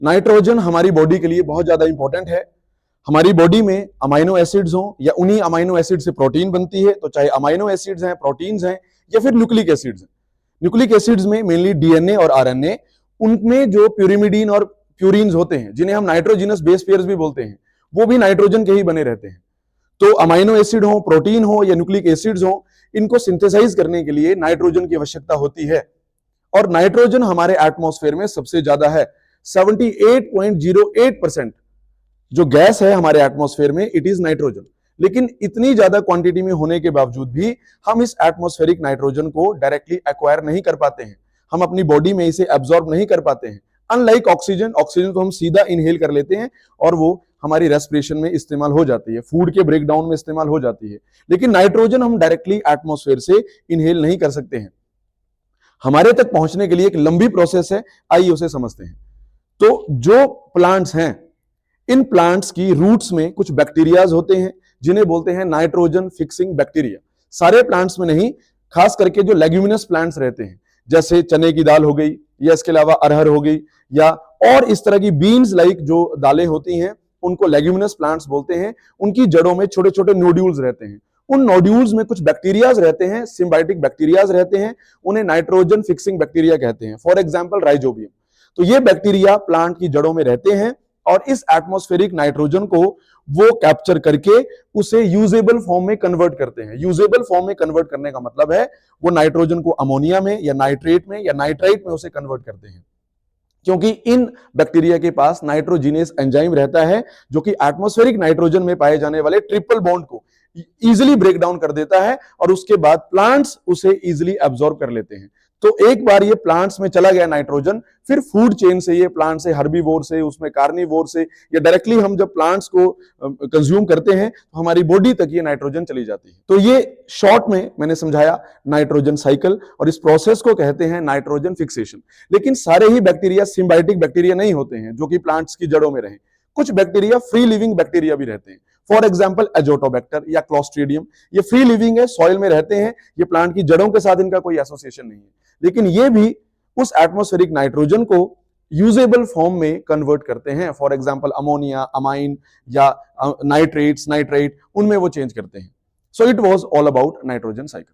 Nitrogen हमारी body के लिए बहुत ज्यादा इंपॉर्टेंट है। हमारी बॉडी में अमाइनो एसिड्स हो या उन्हीं अमाइनो एसिड से प्रोटीन बनती है, तो चाहे अमाइनो एसिड्स हैं, प्रोटीन्स हैं या फिर न्यूक्लिक एसिड्स हैं। न्यूक्लिक एसिड्स में मेनली डीएनए और आरएनए, उनमें जो प्यूरिमिडीन और प्यूरिन्स होते हैं, जिन्हें हम नाइट्रोजिनस बेस पेयर्स भी बोलते हैं, वो भी नाइट्रोजन के ही बने रहते हैं। तो अमाइनो एसिड हो, प्रोटीन हो या न्यूक्लिक एसिड्स हो, इनको सिंथेसाइज करने के लिए नाइट्रोजन की आवश्यकता होती है। और नाइट्रोजन हमारे एटमॉस्फेयर में सबसे ज्यादा है। 78.08% जो गैस है हमारे एटमॉस्फेयर में, इट इज नाइट्रोजन। लेकिन इतनी ज्यादा क्वांटिटी में होने के बावजूद भी हम इस एटमॉस्फेरिक नाइट्रोजन को डायरेक्टली एक्वायर नहीं कर पाते हैं, हम अपनी बॉडी में इसे एब्जॉर्ब नहीं कर पाते हैं। अनलाइक ऑक्सीजन, ऑक्सीजन को हम सीधा इनहेल कर लेते हैं और वो हमारी रेस्पिरेशन में इस्तेमाल हो जाती है, फूड के ब्रेकडाउन में इस्तेमाल हो जाती है। लेकिन नाइट्रोजन हम डायरेक्टली एटमॉस्फेयर से इनहेल नहीं कर सकते हैं, हमारे तक पहुंचने के लिए एक लंबी प्रोसेस है, आइए उसे समझते हैं। तो जो प्लांट्स हैं, इन प्लांट्स की रूट्स में कुछ बैक्टीरियाज होते हैं जिन्हें बोलते हैं नाइट्रोजन फिक्सिंग बैक्टीरिया। सारे प्लांट्स में नहीं, खास करके जो लेग्यूमिनस प्लांट्स रहते हैं, जैसे चने की दाल हो गई या इसके अलावा अरहर हो गई या और इस तरह की बीन्स लाइक जो दालें होती हैं, उनको लेग्यूमिनस प्लांट्स बोलते हैं। उनकी जड़ों में छोटे छोटे नोड्यूल्स रहते हैं, उन नोड्यूल्स में कुछ बैक्टीरियाज रहते हैं, सिम्बायोटिक बैक्टीरियाज रहते हैं, उन्हें नाइट्रोजन फिक्सिंग बैक्टीरिया कहते हैं। For example rhizobium. तो ये बैक्टीरिया प्लांट की जड़ों में रहते हैं और इस एटमॉस्फेरिक नाइट्रोजन को वो कैप्चर करके उसे यूजेबल फॉर्म में कन्वर्ट करते हैं। यूजेबल फॉर्म में कन्वर्ट करने का मतलब है वो नाइट्रोजन को अमोनिया में या नाइट्रेट में या नाइट्राइट में उसे कन्वर्ट करते हैं, क्योंकि इन बैक्टीरिया के पास नाइट्रोजिनेस एंजाइम रहता है जो कि एटमॉस्फेरिक नाइट्रोजन में पाए जाने वाले ट्रिपल बॉन्ड को इजीली ब्रेक डाउन कर देता है और उसके बाद प्लांट्स उसे इजीली एब्जॉर्ब कर लेते हैं। तो एक बार ये प्लांट्स में चला गया नाइट्रोजन, फिर फूड चेन से, ये प्लांट से हर्बीवोर से, उसमें कार्निवोर से, या डायरेक्टली हम जब प्लांट्स को कंज्यूम करते हैं तो हमारी बॉडी तक ये नाइट्रोजन चली जाती है। तो ये शॉर्ट में मैंने समझाया नाइट्रोजन साइकिल, और इस प्रोसेस को कहते हैं नाइट्रोजन फिक्सेशन। लेकिन सारे ही बैक्टीरिया सिम्बायोटिक बैक्टीरिया नहीं होते हैं जो कि प्लांट्स की जड़ों में रहे। कुछ बैक्टीरिया फ्री लिविंग बैक्टीरिया भी रहते हैं। फॉर एग्जाम्पल एजोटोबैक्टर या क्लोस्ट्रीडियम, ये फ्री लिविंग है, सॉइल में रहते हैं, ये प्लांट की जड़ों के साथ इनका कोई एसोसिएशन नहीं है, लेकिन ये भी उस एटमॉस्फेरिक नाइट्रोजन को यूजेबल फॉर्म में कन्वर्ट करते हैं। फॉर एग्जाम्पल अमोनिया, अमाइन या नाइट्रेट्स, नाइट्राइट, उनमें वो चेंज करते हैं। So it was all about nitrogen cycle.